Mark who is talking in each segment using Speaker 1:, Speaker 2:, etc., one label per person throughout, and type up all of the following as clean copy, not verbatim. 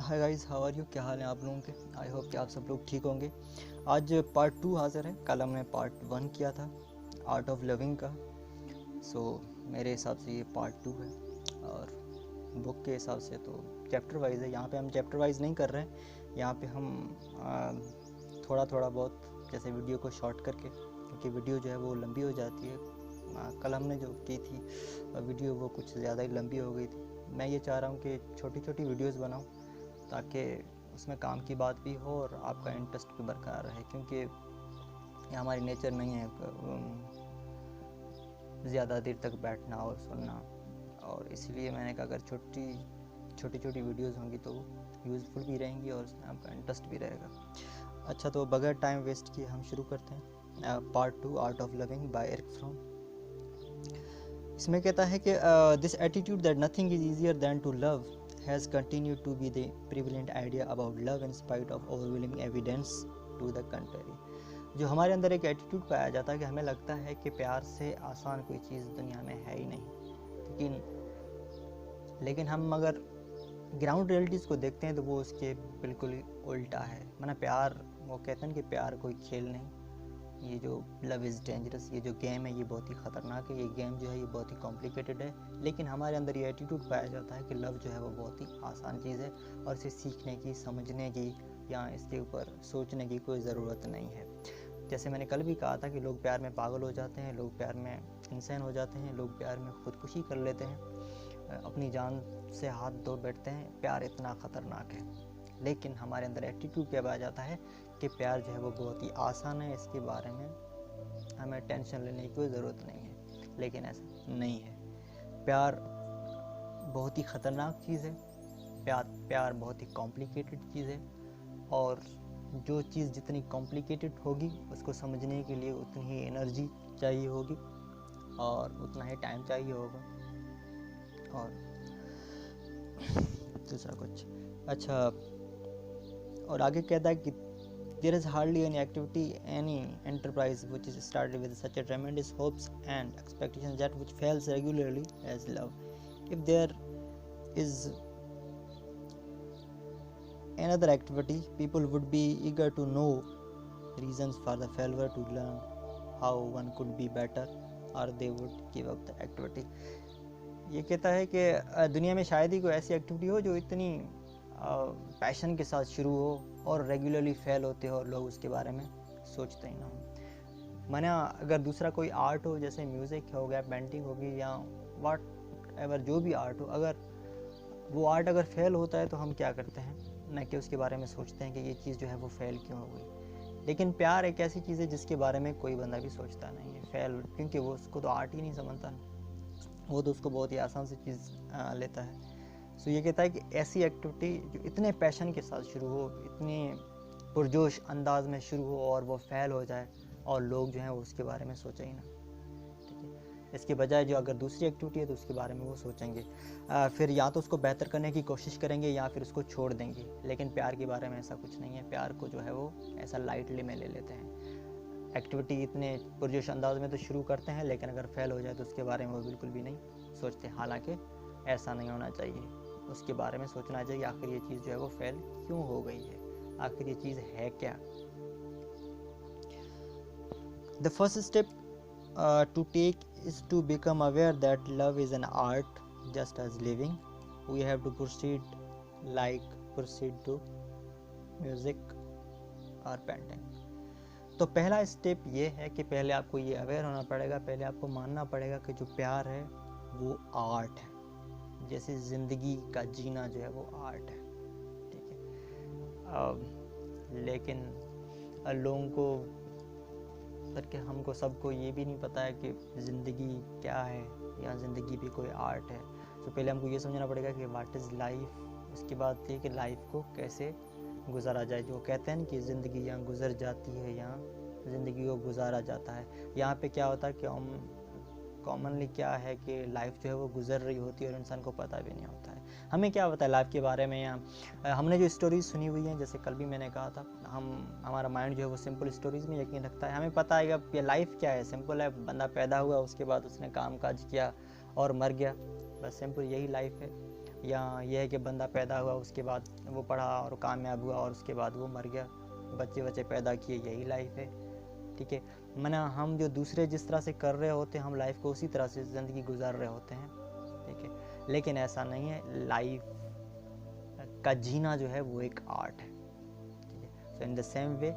Speaker 1: Hi guys, how are you? क्या हाल है आप लोगों के? आई होप कि आप सब लोग ठीक होंगे। आज पार्ट 2 हाजिर है। कल हमने पार्ट 1 किया था आर्ट ऑफ लविंग का। मेरे हिसाब से ये पार्ट 2 है और बुक के हिसाब से तो चैप्टर वाइज है। यहाँ पे हम चैप्टर वाइज नहीं कर रहे हैं। यहाँ पे हम थोड़ा थोड़ा बहुत जैसे वीडियो को शॉर्ट करके, क्योंकि वीडियो जो है वो लंबी हो जाती है। कल हमने जो की थी वीडियो वो कुछ ज़्यादा ही लंबी हो गई थी। मैं ये चाह रहा हूँ कि छोटी छोटी वीडियोस बनाऊँ ताकि उसमें काम की बात भी हो और आपका इंटरेस्ट भी बरकरार रहे, क्योंकि ये हमारी नेचर नहीं है ज़्यादा देर तक बैठना और सुनना। और इसलिए मैंने कहा अगर छोटी वीडियोस होंगी तो यूज़फुल भी रहेंगी और उसमें आपका इंटरेस्ट भी रहेगा। अच्छा, तो बगैर टाइम वेस्ट किए हम शुरू करते हैं part 2 art of loving by Erich Fromm. इसमें कहता है कि this attitude that nothing is easier than to love has continued to be the prevalent idea about love in spite of overwhelming evidence to the contrary। जो हमारे अंदर एक attitude पाया जाता है कि हमें लगता है कि प्यार से आसान कोई चीज़ दुनिया में है ही नहीं, लेकिन हम अगर ग्राउंड रियलिटीज़ को देखते हैं तो वो उसके बिल्कुल ही उल्टा है। माना प्यार, वो कहते हैं कि प्यार कोई खेल नहीं, ये जो लव इज़ डेंजरस, ये जो गेम है ये बहुत ही ख़तरनाक है, ये गेम जो है ये बहुत ही कॉम्प्लिकेटेड है। लेकिन हमारे अंदर ये एटीट्यूड पाया जाता है कि लव जो है वो बहुत ही आसान चीज़ है और इसे सीखने की, समझने की या इसके ऊपर सोचने की कोई ज़रूरत नहीं है। जैसे मैंने कल भी कहा था कि लोग प्यार में पागल हो जाते हैं, लोग प्यार में इंसान हो जाते हैं, लोग प्यार में खुदकुशी कर लेते हैं, अपनी जान से हाथ धो बैठते हैं। प्यार इतना ख़तरनाक है, लेकिन हमारे अंदर एटीट्यूड क्या पाया जाता है कि प्यार जो है वो बहुत ही आसान है, इसके बारे में हमें टेंशन लेने की कोई ज़रूरत नहीं है। लेकिन ऐसा नहीं है। प्यार बहुत ही ख़तरनाक चीज़ है। प्यार बहुत ही कॉम्प्लिकेटेड चीज़ है और जो चीज़ जितनी कॉम्प्लिकेटेड होगी उसको समझने के लिए उतनी ही एनर्जी चाहिए होगी और उतना ही टाइम चाहिए होगा और दूसरा कुछ। अच्छा, और आगे कहता है कि there is hardly any activity, any enterprise which is started with such a tremendous hopes and expectations that which fails regularly as love. If there is another activity, people would be eager to know reasons for the failure, to learn how one could be better, or they would give up the activity. ये कहता है कि दुनिया में शायद ही कोई ऐसी activity हो जो इतनी पैशन के साथ शुरू हो और रेगुलरली फेल होते हो और लोग उसके बारे में सोचते ही ना हो। माना अगर दूसरा कोई आर्ट हो, जैसे म्यूज़िक हो गया, पेंटिंग होगी या वाट एवर जो भी आर्ट हो, अगर वो आर्ट अगर फेल होता है तो हम क्या करते हैं, न कि उसके बारे में सोचते हैं कि ये चीज़ जो है वो फेल क्यों हो गई। लेकिन प्यार एक ऐसी चीज़ है जिसके बारे में कोई बंदा भी सोचता नहीं है फेल, क्योंकि वो उसको तो आर्ट ही नहीं समझता, वो तो उसको बहुत ही आसान सी चीज़ लेता है। सो ये कहता है कि ऐसी एक्टिविटी जो इतने पैशन के साथ शुरू हो, इतने पुरजोश अंदाज में शुरू हो और वो फेल हो जाए और लोग जो हैं वो उसके बारे में सोचें ही ना, ठीक है। इसके बजाय जो अगर दूसरी एक्टिविटी है तो उसके बारे में वो सोचेंगे, फिर या तो उसको बेहतर करने की कोशिश करेंगे या फिर उसको छोड़ देंगे। लेकिन प्यार के बारे में ऐसा कुछ नहीं है। प्यार को जो है वो ऐसा लाइटली में ले लेते हैं। एक्टिविटी इतने पुरजोश अंदाज में तो शुरू करते हैं, लेकिन अगर फेल हो जाए तो उसके बारे में वो बिल्कुल भी नहीं सोचते। हालांकि ऐसा नहीं होना चाहिए, उसके बारे में सोचना चाहिए आखिर ये चीज़ जो है वो फेल क्यों हो गई है, आखिर ये चीज़ है क्या। The first step to take is to become aware that love is an art just as living. We have to proceed like proceed to music और पेंटिंग। तो पहला स्टेप ये है कि पहले आपको ये अवेयर होना पड़ेगा, पहले आपको मानना पड़ेगा कि जो प्यार है वो आर्ट है। जैसे ज़िंदगी का जीना जो है वो आर्ट है, ठीक है। लेकिन लोगों को करके हमको सबको ये भी नहीं पता है कि ज़िंदगी क्या है या ज़िंदगी भी कोई आर्ट है। तो पहले हमको ये समझना पड़ेगा कि व्हाट इज़ लाइफ। उसके बाद ये कि लाइफ को कैसे गुजारा जाए। जो कहते हैं कि ज़िंदगी यहाँ गुजर जाती है, यहाँ ज़िंदगी को गुजारा जाता है। यहाँ पे क्या होता है कि कॉमनली क्या है कि लाइफ जो है वो गुजर रही होती है और इंसान को पता भी नहीं होता है। हमें क्या पता है लाइफ के बारे में, या हमने जो स्टोरीज सुनी हुई हैं, जैसे कल भी मैंने कहा था, हमारा माइंड जो है वो सिंपल स्टोरीज में यकीन रखता है। हमें पता है कि लाइफ क्या है, सिंपल है। बंदा पैदा हुआ, उसके बाद उसने काम काज किया और मर गया, बस सिंपल यही लाइफ है। या ये है कि बंदा पैदा हुआ, उसके बाद वो पढ़ा और कामयाब हुआ और उसके बाद वो मर गया, बच्चे बच्चे पैदा किए, यही लाइफ है। ठीक है, मना हम जो दूसरे जिस तरह से कर रहे होते हैं, हम लाइफ को उसी तरह से ज़िंदगी गुजार रहे होते हैं। ठीक है, लेकिन ऐसा नहीं है, लाइफ का जीना जो है वो एक आर्ट है। ठीक है, सो इन द सेम वे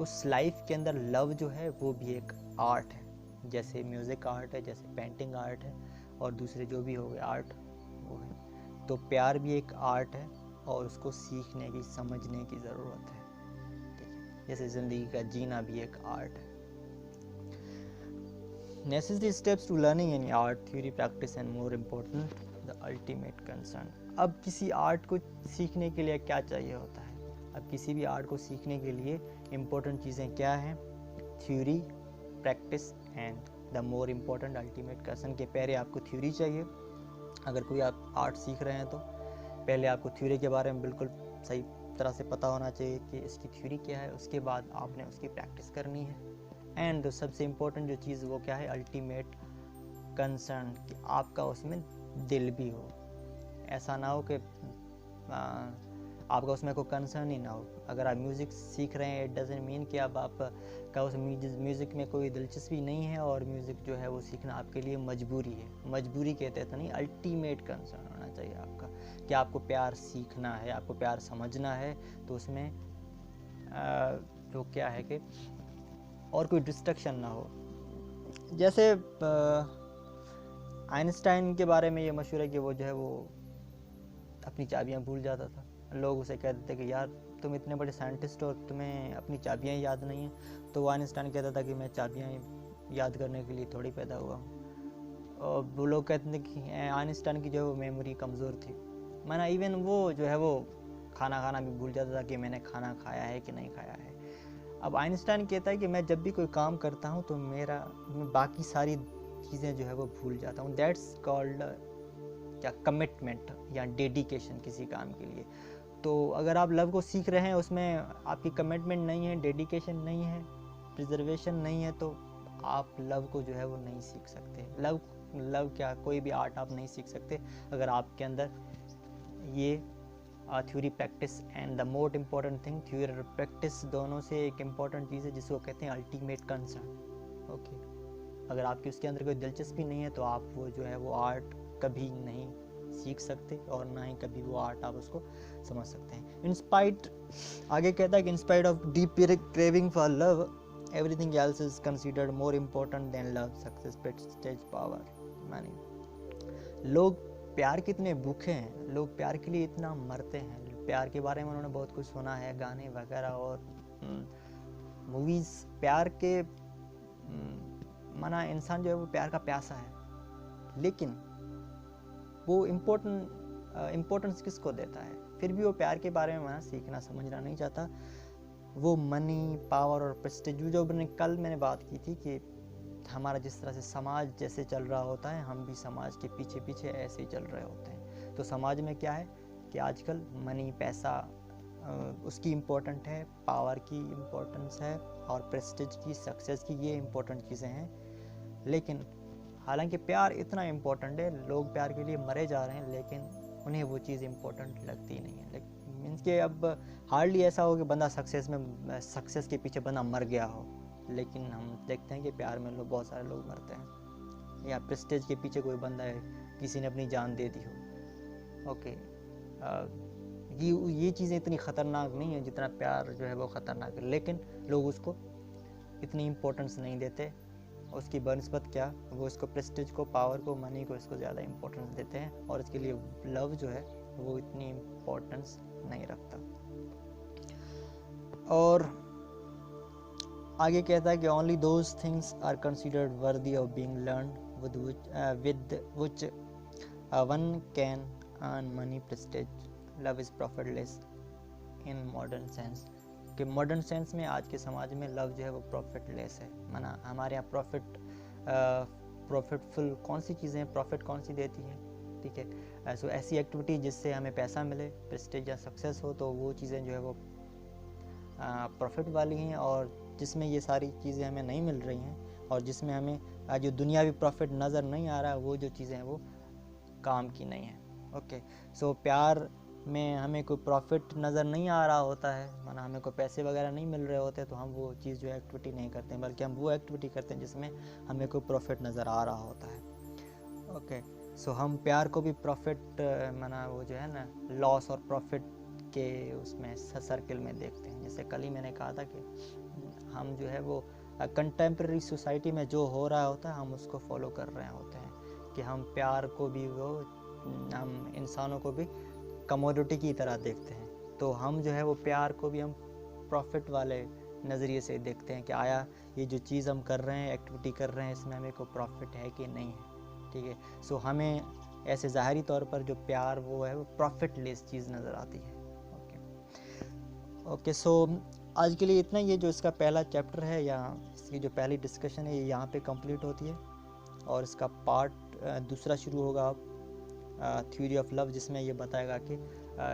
Speaker 1: उस लाइफ के अंदर लव जो है वो भी एक आर्ट है, जैसे म्यूज़िक आर्ट है, जैसे पेंटिंग आर्ट है, और दूसरे जो भी हो गए आर्ट वो है। तो प्यार भी एक आर्ट है और उसको सीखने की, समझने की ज़रूरत है। ठीक है, जैसे ज़िंदगी का जीना भी एक आर्ट है। Necessary steps to learning any art, theory, practice and more important the ultimate concern. अब किसी आर्ट को सीखने के लिए क्या चाहिए होता है? अब किसी भी आर्ट को सीखने के लिए इम्पोर्टेंट चीज़ें क्या हैं? Theory, practice and the more important ultimate concern. के पहले आपको थ्योरी चाहिए। अगर कोई आप आर्ट सीख रहे हैं तो पहले आपको थ्योरी के बारे में बिल्कुल सही तरह से पता होना चाहिए कि इसकी थ्योरी क्या है। उसके बाद आपने उसकी प्रैक्टिस करनी है। एंड सबसे इम्पोर्टेंट जो चीज़ वो क्या है? अल्टीमेट कंसर्न, कि आपका उसमें दिल भी हो। ऐसा ना हो कि आपका उसमें कोई कंसर्न ही ना हो। अगर आप म्यूज़िक सीख रहे हैं, इट डजंट मीन कि अब आपका उस म्यूज़िक में कोई दिलचस्पी नहीं है और म्यूज़िक जो है वो सीखना आपके लिए मजबूरी है। मजबूरी कहते हैं तो नहीं, अल्टीमेट कंसर्न होना चाहिए आपका, कि आपको प्यार सीखना है, आपको प्यार समझना है। तो उसमें जो क्या है कि और कोई डिस्ट्रक्शन ना हो। जैसे आइंस्टाइन के बारे में ये मशहूर है कि वो जो है वो अपनी चाबियां भूल जाता था। लोग उसे कहते थे कि यार तुम इतने बड़े साइंटिस्ट हो, तुम्हें अपनी चाबियां याद नहीं हैं। तो वो आइंस्टाइन कहता था कि मैं चाबियां याद करने के लिए थोड़ी पैदा हुआ हूँ। और वो लोग कहते थे कि आइंस्टाइन की जो है वो मेमोरी कमज़ोर थी। माना इवन वो जो है वो खाना खाना भी भूल जाता था कि मैंने खाना खाया है कि नहीं खाया है। अब आइंस्टाइन कहता है कि मैं जब भी कोई काम करता हूँ तो मैं बाकी सारी चीज़ें जो है वो भूल जाता हूँ। दैट्स कॉल्ड क्या, कमिटमेंट या डेडिकेशन किसी काम के लिए। तो अगर आप लव को सीख रहे हैं, उसमें आपकी कमिटमेंट नहीं है, डेडिकेशन नहीं है, प्रिजर्वेशन नहीं है, तो आप लव को जो है वो नहीं सीख सकते। लव क्या, कोई भी आर्ट आप नहीं सीख सकते अगर आपके अंदर ये theory, practice and the most important thing, theory और प्रैक्टिस दोनों से एक इम्पॉर्टेंट चीज़ है जिसको कहते हैं अल्टीमेट कंसर्न। ओके, अगर आपकी उसके अंदर कोई दिलचस्पी नहीं है तो आप वो जो है वो आर्ट कभी नहीं सीख सकते और ना ही कभी वो आर्ट आप उसको समझ सकते हैं। इंस्पाइट आगे कहता है कि in spite of deep craving for love, everything else is considered more important then love, success, Prestige, power, money. लोग प्यार कितने भूखे हैं, लोग प्यार के लिए इतना मरते हैं। प्यार के बारे में उन्होंने बहुत कुछ सुना है, गाने वगैरह और मूवीज़। प्यार के माना इंसान जो है वो प्यार का प्यासा है, लेकिन वो इम्पोर्टेंस किसको देता है? फिर भी वो प्यार के बारे में माना सीखना, समझना नहीं चाहता। वो मनी, पावर और प्रेस्टीज, जो मैंने बात की थी कि हमारा जिस तरह से समाज जैसे चल रहा होता है, हम भी समाज के पीछे पीछे ऐसे ही चल रहे होते हैं। तो समाज में क्या है कि आजकल मनी, पैसा उसकी इम्पोर्टेंट है, पावर की इम्पोर्टेंस है और प्रेस्टीज की, सक्सेस की, ये इम्पोर्टेंट चीज़ें हैं। लेकिन हालांकि प्यार इतना इम्पोर्टेंट है, लोग प्यार के लिए मरे जा रहे हैं, लेकिन उन्हें वो चीज़ इम्पोर्टेंट लगती नहीं है। मीन्स के अब हार्डली ऐसा हो कि बंदा सक्सेस के पीछे बंदा मर गया हो, लेकिन हम देखते हैं कि प्यार में बहुत सारे लोग मरते हैं। या प्रेस्टीज के पीछे कोई बंदा है, किसी ने अपनी जान दे दी हो। ओके, ये चीज़ें इतनी ख़तरनाक नहीं है जितना प्यार जो है वो ख़तरनाक है, लेकिन लोग उसको इतनी इम्पोर्टेंस नहीं देते। उसकी बनस्पत क्या, वो इसको प्रेस्टीज को, पावर को, मनी को, इसको ज़्यादा इम्पोर्टेंस देते हैं और इसके लिए लव जो है वो इतनी इम्पोर्टेंस नहीं रखता। और आगे कहता है कि only those things are considered worthy of being learned with which one can earn money, prestige, love is profitless in modern sense. कि मॉडर्न सेंस में आज के समाज में लव जो है वो प्रॉफिटलेस है। माना हमारे यहाँ प्रॉफिटफुल कौन सी चीज़ें हैं, प्रॉफिट कौन सी देती हैं? ठीक है, सो ऐसी एक्टिविटी जिससे हमें पैसा मिले, प्रेस्टीज या सक्सेस हो, तो वो चीज़ें जो है वो प्रॉफिट वाली हैं। और जिसमें ये सारी चीज़ें हमें नहीं मिल रही हैं और जिसमें हमें जो दुनियावी प्रॉफिट नज़र नहीं आ रहा है, वो जो चीज़ें हैं वो काम की नहीं है। ओके, सो प्यार में हमें कोई प्रॉफिट नज़र नहीं आ रहा होता है, माना हमें कोई पैसे वगैरह नहीं मिल रहे होते, तो हम वो चीज़ जो एक्टिविटी नहीं करते हैं, बल्कि हम वो एक्टिविटी करते हैं जिसमें हमें कोई प्रॉफिट नज़र आ रहा होता है। ओके, सो हम प्यार को भी प्रॉफिट माना वो जो है ना लॉस और प्रॉफिट के उसमें सर्किल में देखते हैं। जैसे कल ही मैंने कहा था कि हम जो है वो कंटेम्प्रेरी सोसाइटी में जो हो रहा होता है हम उसको फॉलो कर रहे होते हैं, कि हम प्यार को भी वो हम इंसानों को भी कमोडिटी की तरह देखते हैं। तो हम जो है वो प्यार को भी हम प्रॉफिट वाले नज़रिए से देखते हैं कि आया ये जो चीज़ हम कर रहे हैं, एक्टिविटी कर रहे हैं, इसमें हमें कोई प्रॉफिट है कि नहीं है। ठीक है, सो हमें ऐसे ज़ाहरी तौर पर जो प्यार वो है वो प्रॉफिट लेस चीज़ नज़र आती है। ओके, सो आज के लिए इतना ही है। जो इसका पहला चैप्टर है या इसकी जो पहली डिस्कशन है ये यहाँ पे कंप्लीट होती है, और इसका पार्ट दूसरा शुरू होगा थ्योरी ऑफ लव, जिसमें ये बताएगा कि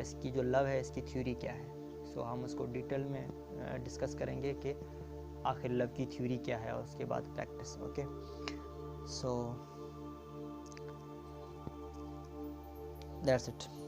Speaker 1: इसकी जो लव है इसकी थ्योरी क्या है। सो हम उसको डिटेल में डिस्कस करेंगे कि आखिर लव की थ्योरी क्या है, और उसके बाद practice. Okay, so that's it.